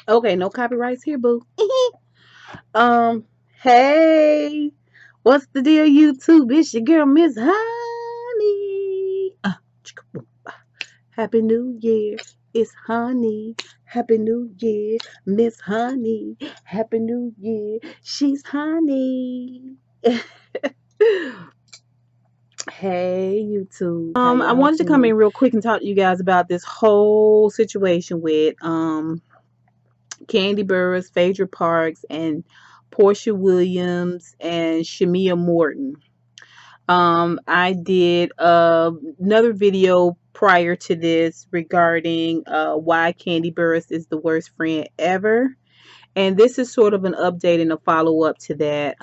Okay, no copyrights here, boo. um, hey, what's the deal, YouTube? It's your girl, Miss Honey. Happy New Year. It's Honey. Happy New Year, Miss Honey. Happy New Year. She's Honey. Hey, YouTube. How I y'all wanted to come doing? in real quick and talk to you guys about this whole situation with Kandi Burruss, Phaedra Parks, and Porsha Williams and Shamea Morton. I did another video prior to this regarding why Kandi Burruss is the worst friend ever. And this is sort of an update and a follow up to that.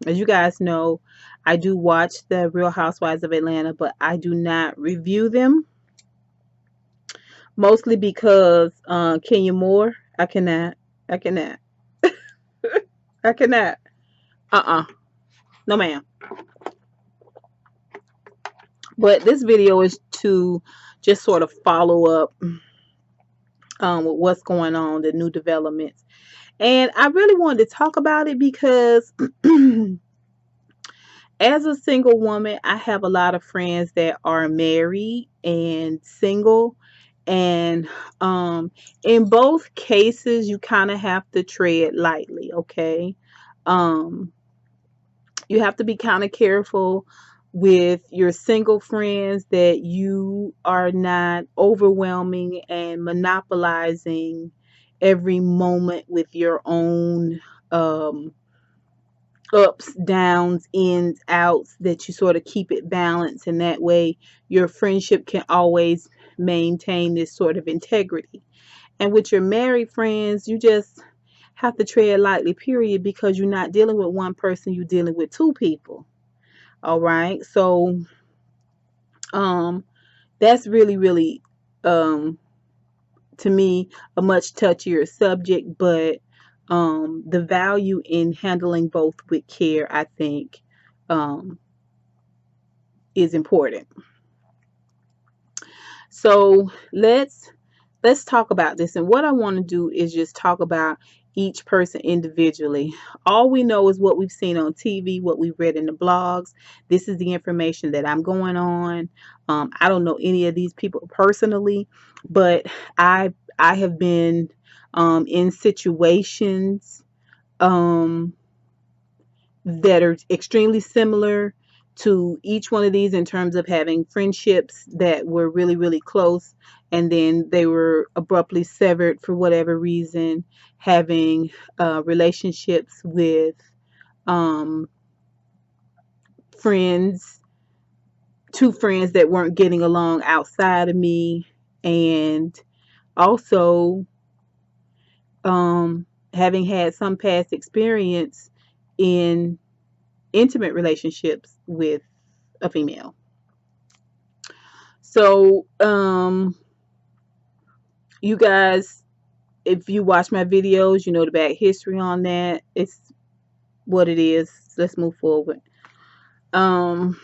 As you guys know, I do watch the Real Housewives of Atlanta, but I do not review them, mostly because Kenya Moore, I cannot, I cannot. No, ma'am. But this video is to just sort of follow up with what's going on, the new developments. And I really wanted to talk about it because as a single woman, I have a lot of friends that are married and single. And in both cases, you kind of have to tread lightly, okay? Um, you have to be kind of careful with your single friends that you are not overwhelming and monopolizing every moment with your own um, ups, downs, ins, outs, that you sort of keep it balanced. And that way, your friendship can always maintain this sort of integrity. And with your married friends, you just have to tread lightly, period, because you're not dealing with one person, you're dealing with two people. All right. So um that's really, really um to me a much touchier subject, but the value in handling both with care, I think, um is important. So let's talk about this. And what I want to do is just talk about each person individually. All we know is what we've seen on TV, what we've read in the blogs. This is the information that I'm going on. I don't know any of these people personally, but I have been in situations um, that are extremely similar to each one of these in terms of having friendships that were really, really close, and then they were abruptly severed for whatever reason, having relationships with um, friends, two friends that weren't getting along outside of me, and also having had some past experience in intimate relationships with a female. So, you guys, if you watch my videos, you know the back history on that. It's what it is. Let's move forward. Um,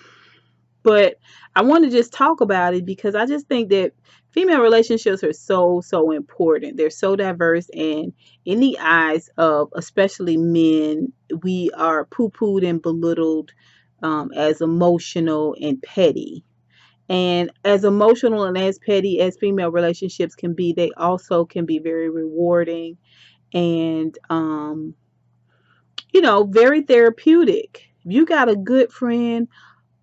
but I want to just talk about it because I just think that female relationships are so, so important. They're so diverse, and in the eyes of especially men, we are poo-pooed and belittled as emotional and petty. And as emotional and as petty as female relationships can be, they also can be very rewarding and, very therapeutic. If you got a good friend,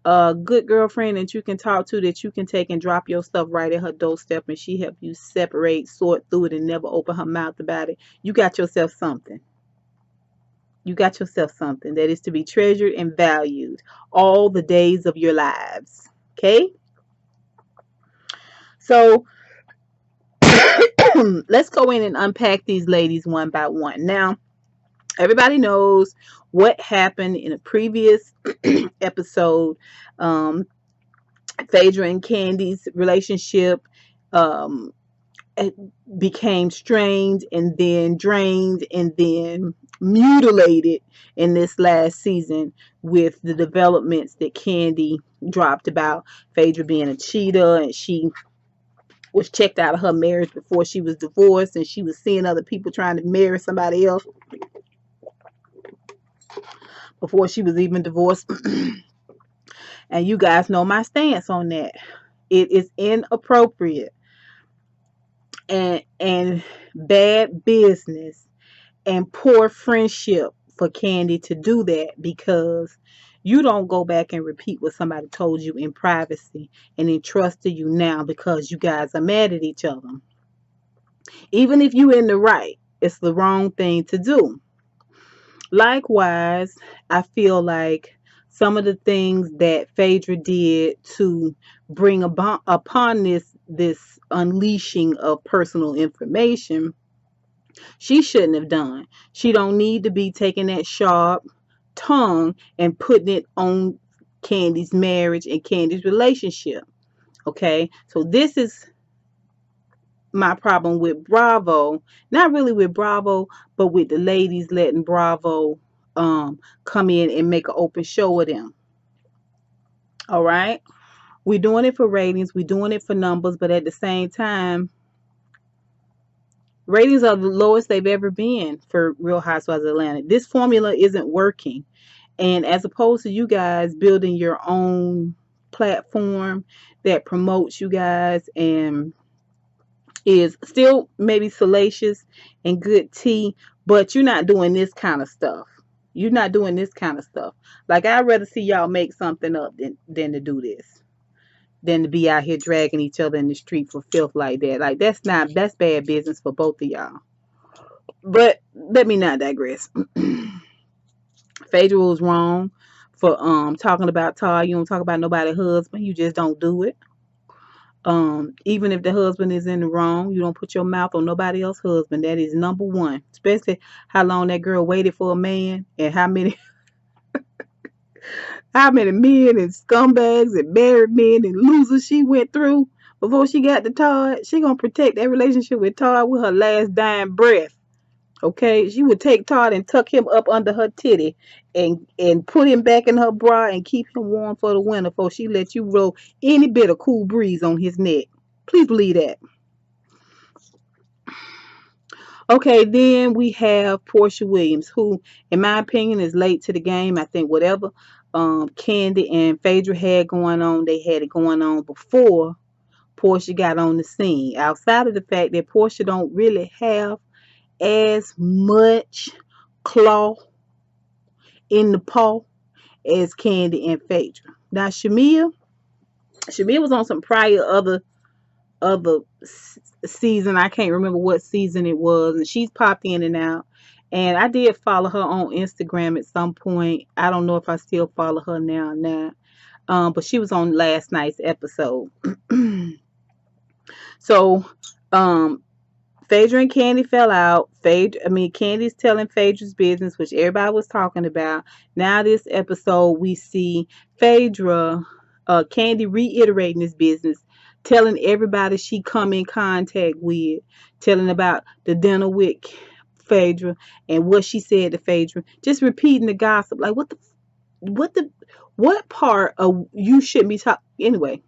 a good girlfriend that you can talk to, that you can take and drop your stuff right at her doorstep, and she help you separate, sort through it, and never open her mouth about it, you got yourself something. You got yourself something that is to be treasured and valued all the days of your lives. Okay? So let's go in and unpack these ladies one by one. Now, everybody knows what happened in a previous episode. Um, Phaedra and Kandi's relationship um, became strained and then drained and then mutilated in this last season with the developments that Kandi dropped about Phaedra being a cheater, and she was checked out of her marriage before she was divorced, and she was seeing other people trying to marry somebody else before she was even divorced. And you guys know my stance on that. It is inappropriate and bad business and poor friendship for Kandi to do that, because you don't go back and repeat what somebody told you in privacy and entrusted you now because you guys are mad at each other. Even if you're in the right, it's the wrong thing to do. Likewise, I feel like some of the things that Phaedra did to bring upon this unleashing of personal information, she shouldn't have done. She don't need to be taking that sharp tongue and putting it on Kandi's marriage and Kandi's relationship. Okay, so this is my problem with Bravo. Not really with Bravo, but with the ladies letting Bravo come in and make an open show of them. All right, we're doing it for ratings, we're doing it for numbers, but at the same time, ratings are the lowest they've ever been for Real Housewives of Atlanta. This formula isn't working. And as opposed to you guys building your own platform that promotes you guys and is still maybe salacious and good tea, but you're not doing this kind of stuff. You're not doing this kind of stuff. Like, I'd rather see y'all make something up than to do this, than to be out here dragging each other in the street for filth like that. Like, that's bad business for both of y'all. But let me not digress. Phaedra was wrong for talking about Todd. You don't talk about nobody's husband. You just don't do it. Even if the husband is in the wrong, you don't put your mouth on nobody else's husband. That is number one. Especially how long that girl waited for a man, and how many how many men and scumbags and married men and losers she went through before she got to Todd. She gonna protect that relationship with Todd with her last dying breath. Okay, she would take Todd and tuck him up under her titty and put him back in her bra and keep him warm for the winter before she let you roll any bit of cool breeze on his neck. Please believe that. Okay, then we have Porsha Williams, who, in my opinion, is late to the game. I think whatever Kandi and Phaedra had going on, they had it going on before Porsha got on the scene. Outside of the fact that Porsha don't really have as much claw in the paw as Kandi and Phaedra. Now Shamea was on some prior other season. I can't remember what season it was, and she's popped in and out. And I did follow her on Instagram at some point. I don't know if I still follow her now or not. But she was on last night's episode. So Phaedra and Kandi fell out. Kandi's telling Phaedra's business, which everybody was talking about. Now this episode, we see Phaedra, Kandi reiterating this business, telling everybody she come in contact with, telling about the dinner with Phaedra and what she said to Phaedra, just repeating the gossip. Like, what part of you shouldn't be talking anyway?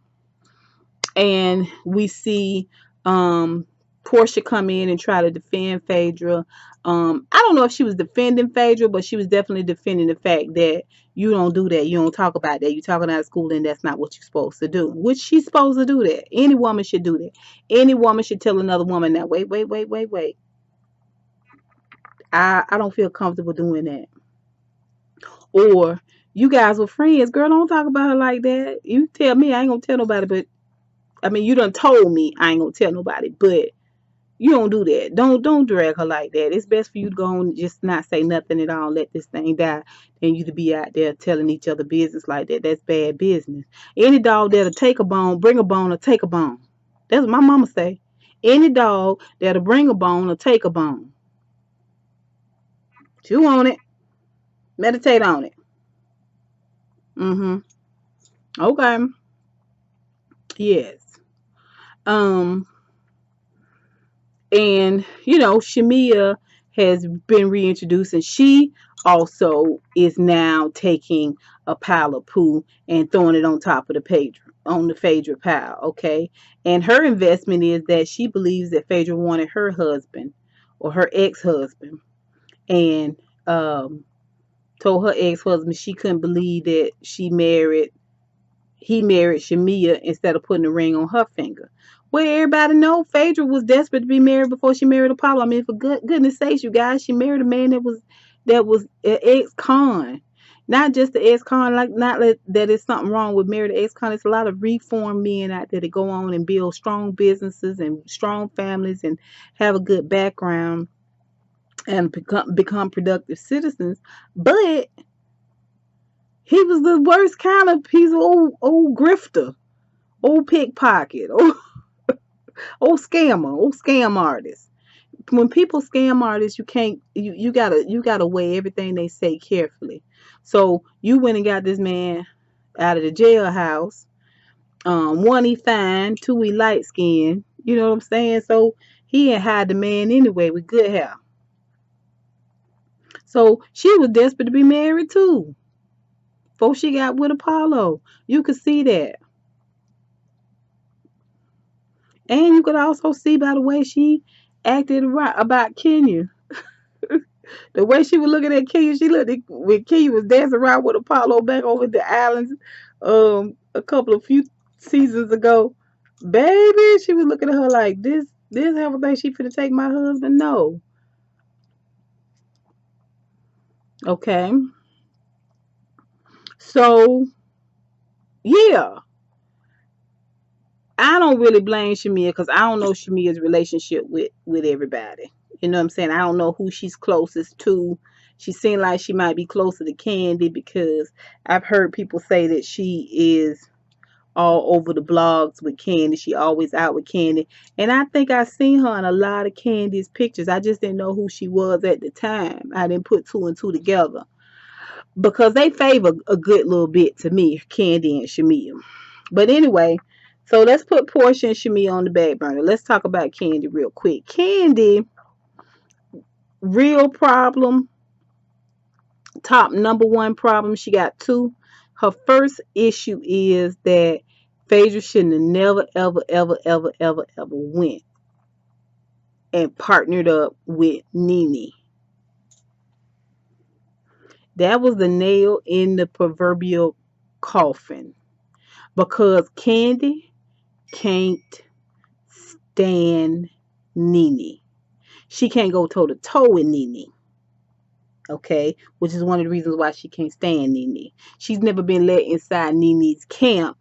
And we see Porsha come in and try to defend Phaedra. I don't know if she was defending Phaedra, but she was definitely defending the fact that you don't do that. You don't talk about that. You're talking out of school, and that's not what you're supposed to do. Which she's supposed to do that. Any woman should do that. Any woman should tell another woman that, wait. I don't feel comfortable doing that. Or, you guys were friends. Girl, don't talk about her like that. You tell me, I ain't going to tell nobody, but you done told me I ain't going to tell nobody, but you don't do that. Don't drag her like that. It's best for you to go and just not say nothing at all. Let this thing die. Than you to be out there telling each other business like that. That's bad business. Any dog that'll take a bone, bring a bone, or take a bone. That's what my mama say. Any dog that'll bring a bone or take a bone. Chew on it. Meditate on it. Okay. Yes. Um. And, Shamea has been reintroduced, and she also is now taking a pile of poo and throwing it on top of the Phaedra. on the Phaedra pile, okay? And her investment is that she believes that Phaedra wanted her husband or her ex-husband, and told her ex-husband she couldn't believe that he married Shamea instead of putting a ring on her finger. Well, everybody know Phaedra was desperate to be married before she married Apollo. I mean, for goodness sakes, you guys, she married a man that was an ex-con. Not just the ex-con, like not that it's something wrong with married ex-con. It's a lot of reformed men out there that go on and build strong businesses and strong families and have a good background and become productive citizens. But he was the worst kind of piece of old grifter, old pickpocket, old scammer, old scam artist. When people scam artists, you gotta weigh everything they say carefully. So you went and got this man out of the jailhouse. One, he fine, two, he light skinned. You know what I'm saying? So he ain't hide the man anyway with good hair. So she was desperate to be married too. Before she got with Apollo. You could see that. And you could also see by the way she acted about Kenya. The way she was looking at Kenya, she looked at when Kenya was dancing around with Apollo back over the islands a couple of few seasons ago. Baby, she was looking at her like this everything she finna take my husband. No. Okay. So yeah. I don't really blame Shamea because I don't know Shamea's relationship with everybody. You know what I'm saying? I don't know who she's closest to. She seemed like she might be closer to Kandi because I've heard people say that she is all over the blogs with Kandi. She always out with Kandi. And I think I seen her in a lot of Kandi's pictures. I just didn't know who she was at the time. I didn't put two and two together. Because they favor a good little bit to me, Kandi and Shamea. But anyway, so let's put Porsha and Shamea on the back burner. Let's talk about Kandi real quick. Kandi, real problem, top number one problem. She got two. Her first issue is that Phaedra shouldn't have never, ever, ever, ever, ever, ever went and partnered up with Nene. That was the nail in the proverbial coffin because Kandi can't stand Nene. She can't go toe to toe with Nene. Okay, which is one of the reasons why she can't stand Nene. She's never been let inside Nene's camp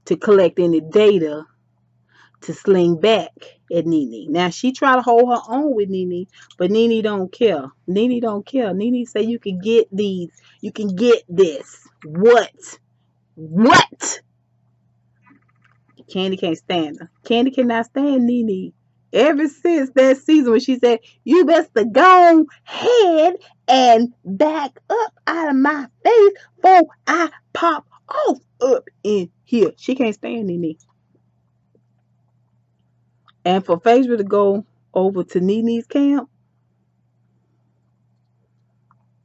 to collect any data to sling back at Nene. Now she try to hold her own with Nene, but Nene don't care. Nene don't care. Nene say you can get these, you can get this. What? What? Kandi can't stand her. Kandi cannot stand Nene. Ever since that season when she said, you best to go ahead and back up out of my face before I pop off up in here. She can't stand Nene. And for Phaedra to go over to Nene's camp,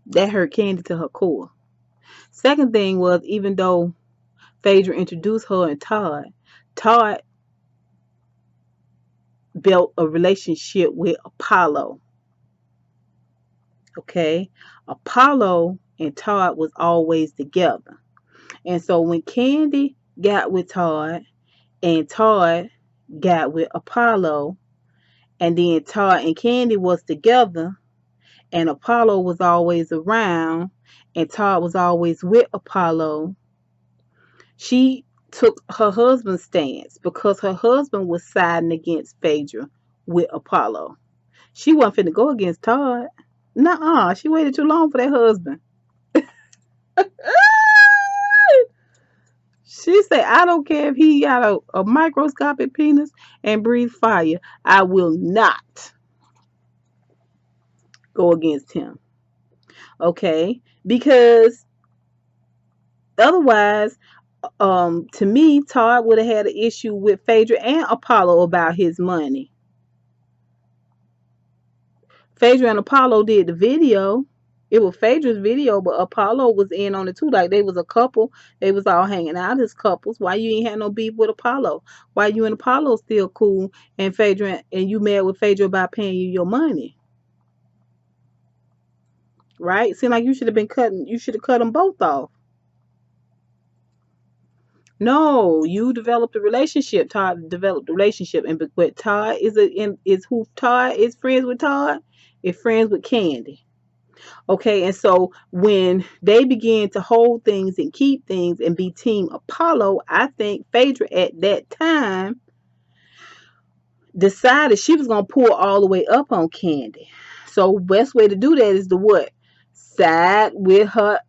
that hurt Kandi to her core. Second thing was, even though Phaedra introduced her and Todd built a relationship with Apollo. Okay? Apollo and Todd was always together. And so when Kandi got with Todd and Todd got with Apollo, and then Todd and Kandi was together, and Apollo was always around, and Todd was always with Apollo, she took her husband's stance because her husband was siding against Phaedra with Apollo. She wasn't finna go against Todd. Nuh-uh. She waited too long for that husband. She said, I don't care if he got a microscopic penis and breathes fire. I will not go against him. Okay? Because otherwise, to me, Todd would have had an issue with Phaedra and Apollo about his money. Phaedra and Apollo did the video. It was Phaedra's video, but Apollo was in on it too. Like they was a couple. They was all hanging out as couples. Why you ain't had no beef with Apollo? Why you and Apollo still cool and Phaedra and you mad with Phaedra about paying you your money? Right? Seem like you should have been cutting. You should have cut them both off. No, you developed a relationship. Todd developed a relationship, and but Todd is who Todd is friends with. Todd is friends with Kandi. Okay, and so when they began to hold things and keep things and be Team Apollo, I think Phaedra at that time decided she was gonna pull all the way up on Kandi. So best way to do that is to what? Side with her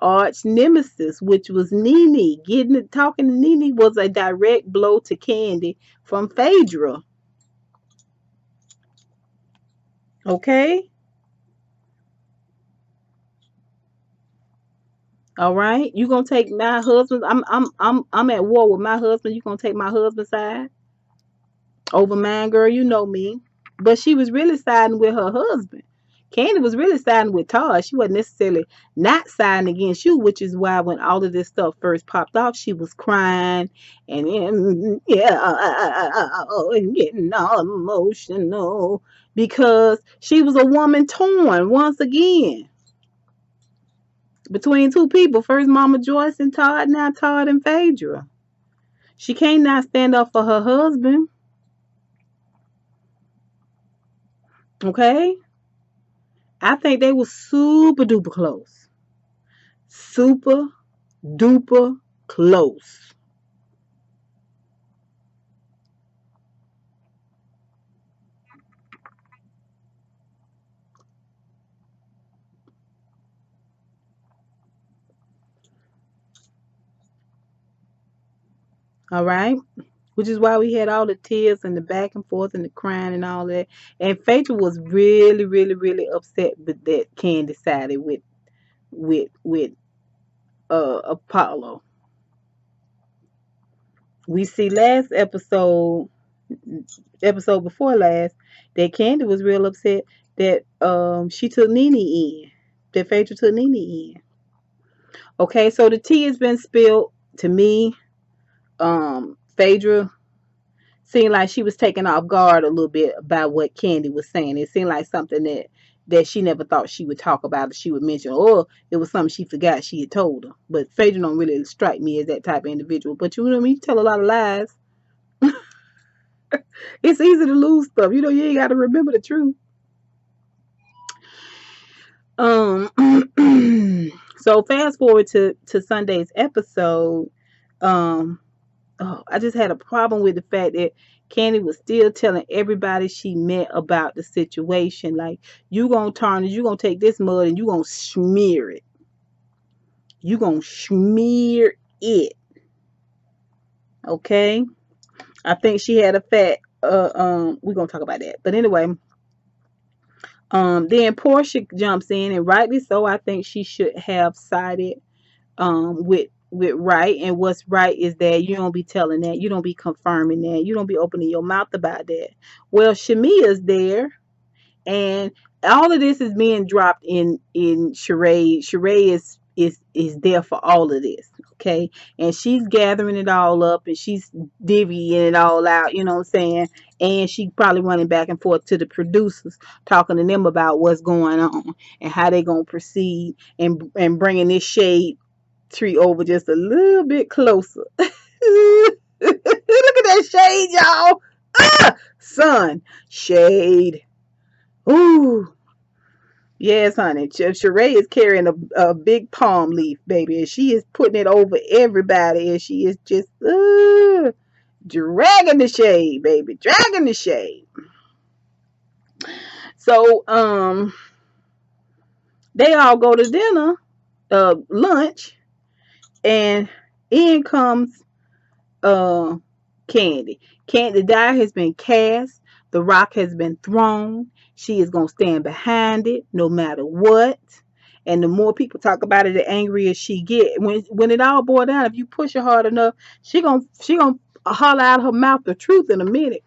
arch nemesis, which was Nene. Talking to Nene was a direct blow to Kandi from Phaedra. Okay? All right. You gonna take my husband? I'm at war with my husband. You gonna take my husband's side over mine, girl? You know me. But she was really siding with her husband. Kandi was really siding with Todd. She wasn't necessarily not siding against you, which is why when all of this stuff first popped off, she was crying and and getting all emotional because she was a woman torn once again between two people. First Mama Joyce and Todd, now Todd and Phaedra. She can't not stand up for her husband. Okay? I think they were super duper close. Super duper close. All right? Which is why we had all the tears and the back and forth and the crying and all that. And Phaedra was really, really, really upset with that Kandi sided with Apollo. We see last episode before last, that Kandi was real upset that she took Nene in. That Phaedra took Nene in. Okay, so the tea has been spilled to me. Phaedra seemed like she was taken off guard a little bit by what Kandi was saying. It seemed like something that she never thought she would talk about or she would mention, or it was something she forgot she had told her. But Phaedra don't really strike me as that type of individual. But you know what I mean? You tell a lot of lies. It's easy to lose stuff. You know, you ain't got to remember the truth. Um, so fast forward to Sunday's episode. Um, oh, I just had a problem with the fact that Kandi was still telling everybody she met about the situation. Like, you gonna turn it, you gonna take this mud and you gonna smear it. You gonna smear it. Okay? I think she had a fat we're gonna talk about that. But anyway, then Porsha jumps in, and rightly so. I think she should have sided with right, and what's right is that you don't be telling that, you don't be confirming that, you don't be opening your mouth about that. Well, Shamea's there, and all of this is being dropped in Sheree. Sheree is there for all of this, okay? And she's gathering it all up and she's divvying it all out, you know what I'm saying? And she probably running back and forth to the producers, talking to them about what's going on and how they gonna proceed, and bringing this shade tree over just a little bit closer. Look at that shade, y'all. Sun, shade. Ooh, yes, honey. Sheree is carrying a big palm leaf, baby, and she is putting it over everybody, and she is just dragging the shade, baby, dragging the shade. So, they all go to dinner, lunch, and in comes Kandi. The die has been cast. The rock has been thrown. She is gonna stand behind it no matter what. And the more people talk about it, the angrier she get. When it all boils down, if you push her hard enough, she gonna holler out her mouth the truth in a minute.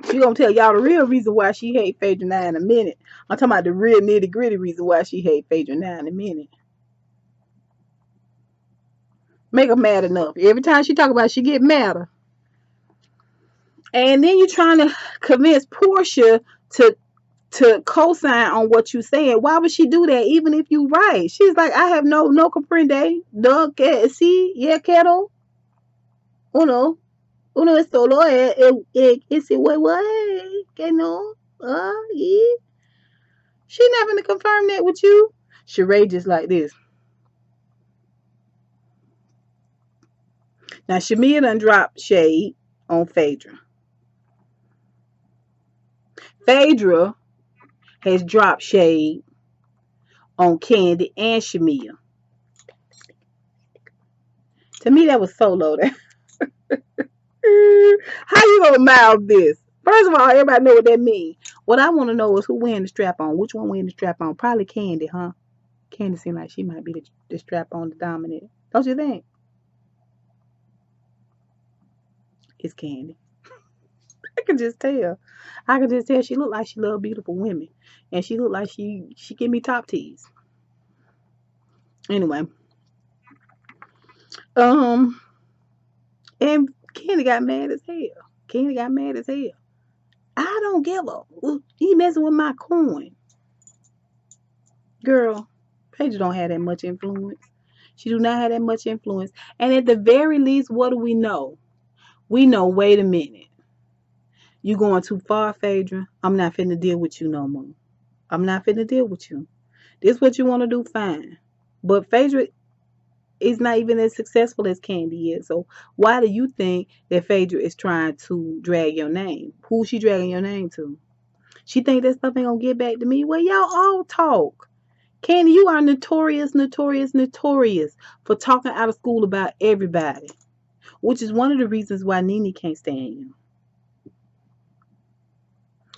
She gonna tell y'all the real reason why she hate Phaedra now in a minute. I'm talking about the real nitty gritty reason why she hate Phaedra now in a minute. Make her mad enough. Every time she talk about it, she get madder. And then you trying to convince Porsha to co-sign on what you saying. Why would she do that even if you right? She's like, I have no comprende. No que sí, yeah, quiero. Uno. Uno es solo ese huevo que no. Yeah. She not gonna confirm that with you. Sheree just like this. Now Shamea done dropped shade on Phaedra. Phaedra has dropped shade on Kandi and Shamea. To me, that was so low there. How you gonna mouth this? First of all, everybody know what that means. What I want to know is who wearing the strap on. Which one wearing the strap on? Probably Kandi, huh? Kandi seems like she might be the strap on, the dominant. Don't you think? It's Kandi. I can just tell. I can just tell she look like she love beautiful women, and she look like she give me top tees. Anyway, um, and Kandi got mad as hell. Kandi got mad as hell. I don't give a. He messing with my coin, girl. Paige don't have that much influence. She do not have that much influence. And at the very least, what do we know? We know. Wait a minute. You going too far, Phaedra. I'm not finna deal with you no more. I'm not finna deal with you. This what you want to do, fine. But Phaedra is not even as successful as Kandi is. So why do you think that Phaedra is trying to drag your name? Who she dragging your name to? She think that stuff ain't gonna get back to me? Well, y'all all talk. Kandi, you are notorious for talking out of school about everybody, which is one of the reasons why Nene can't stand you.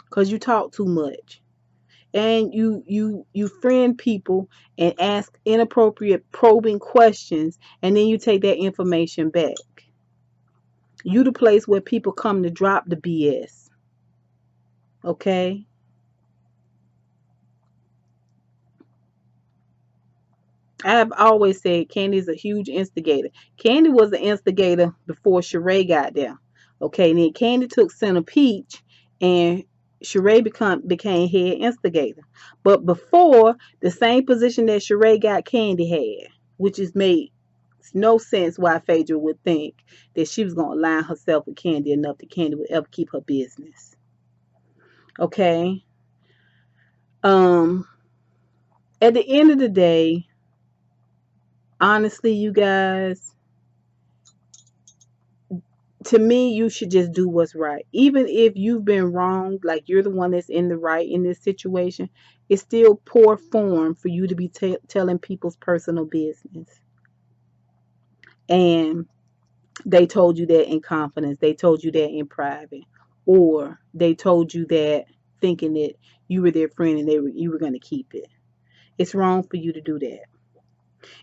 Because you talk too much. And you friend people and ask inappropriate probing questions, and then you take that information back. You the place where people come to drop the BS. Okay? I've always said Kandi is a huge instigator. Kandi was an instigator before Sheree got there. Okay, then Kandi took Center Peach and Sheree became head instigator. But before, the same position that Sheree got, Kandi had, which is made no sense why Phaedra would think that she was going to align herself with Kandi enough that Kandi would ever keep her business. Okay? At the end of the day, honestly, you guys, to me, you should just do what's right. Even if you've been wrong, like you're the one that's in the right in this situation, it's still poor form for you to be telling people's personal business. And they told you that in confidence. They told you that in private. Or they told you that thinking that you were their friend and you were going to keep it. It's wrong for you to do that.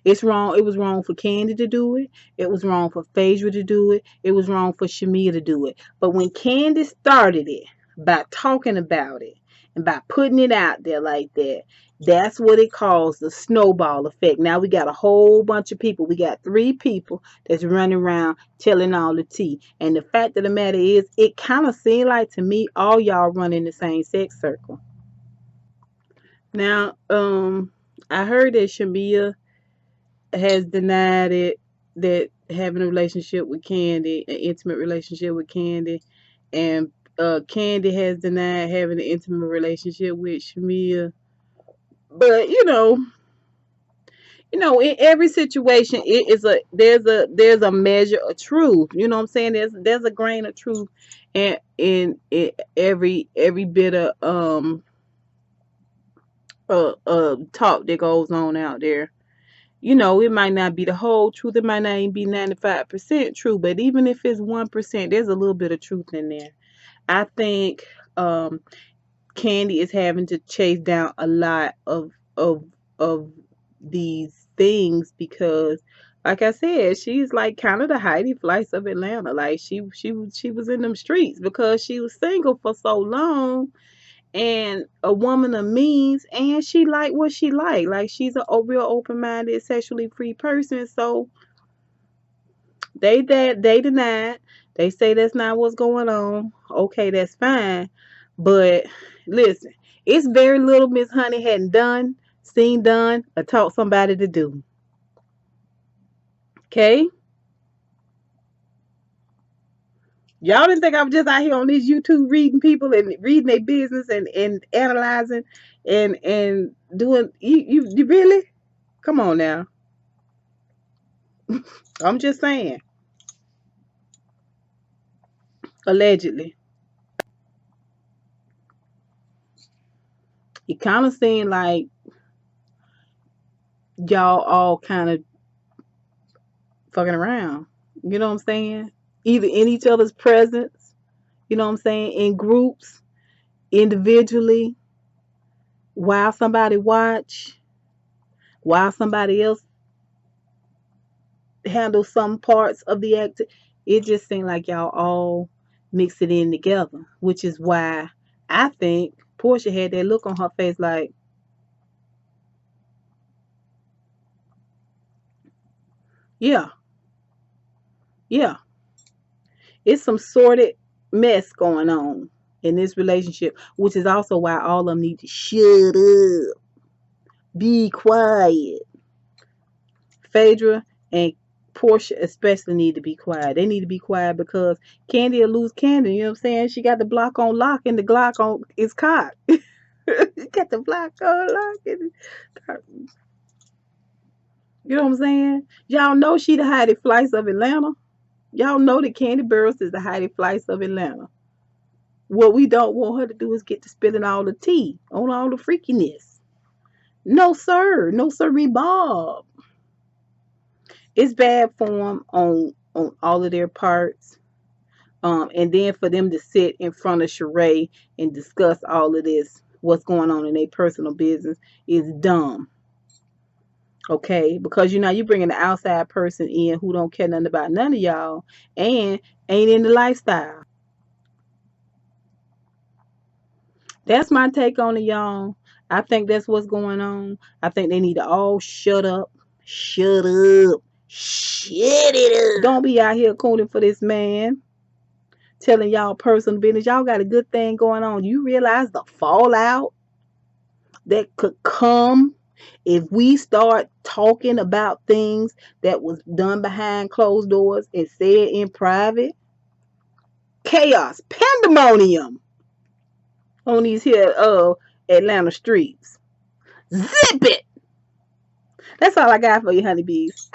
It's wrong. It was wrong for Kandi to do it. It was wrong for Phaedra to do it. It was wrong for Shamea to do it. But when Kandi started it by talking about it and by putting it out there like that, that's what it calls the snowball effect. Now we got a whole bunch of people. We got 3 people that's running around telling all the tea. And the fact of the matter is, it kind of seemed like to me all y'all run in the same sex circle. Now, I heard that Shamea has denied it, that having a relationship with Kandi, an intimate relationship with Kandi, and Kandi has denied having an intimate relationship with Shamea. But in every situation, it is there's a measure of truth. You know what I'm saying? There's a grain of truth in every bit of talk that goes on out there. It might not be the whole truth. It might not even be 95% true. But even if it's 1%, there's a little bit of truth in there. I think Kandi is having to chase down a lot of these things because Like I said, she's like kind of the Heidi Fleiss of Atlanta. Like she was in them streets because she was single for so long and a woman of means, and she liked what she liked. Like she's a real open minded, sexually free person. So they denied. They say that's not what's going on. Okay, that's fine. But listen, it's very little Miss Honey hadn't done, seen done, or taught somebody to do. Okay? Y'all didn't think I was just out here on this YouTube reading people and reading their business and analyzing and doing you really? Come on now. I'm just saying. Allegedly. It kind of seemed like y'all all kind of fucking around. You know what I'm saying? Either in each other's presence, you know what I'm saying, in groups, individually, while somebody watch, while somebody else handle some parts of the act. It just seemed like y'all all mix it in together, which is why I think Porsha had that look on her face like, yeah, yeah, it's some sordid mess going on in this relationship, which is also why all of them need to shut up, be quiet. Phaedra and Porsha especially need to be quiet. They need to be quiet because Kandi will lose Kandi. You know what I'm saying? She got the block on lock and the Glock on is cocked. Got the block on lock and you know what I'm saying? Y'all know she the Heidi Fleiss of Atlanta. Y'all know that Kandi Burruss is the Heidi Fleiss of Atlanta. What we don't want her to do is get to spilling all the tea on all the freakiness. No sir, no sirree Bob. It's bad form on all of their parts. And then for them to sit in front of Sheree and discuss all of this, what's going on in their personal business, is dumb. Okay, because you know you bringing the outside person in who don't care nothing about none of y'all and ain't in the lifestyle. That's my take on it, y'all. I think that's what's going on. I think they need to all shut up, shut up, shut it up. Don't be out here cooning for this man, telling y'all personal business. Y'all got a good thing going on. You realize the fallout that could come if we start talking about things that was done behind closed doors and said in private? Chaos, pandemonium on these here Atlanta streets. Zip it. That's all I got for you, honeybees.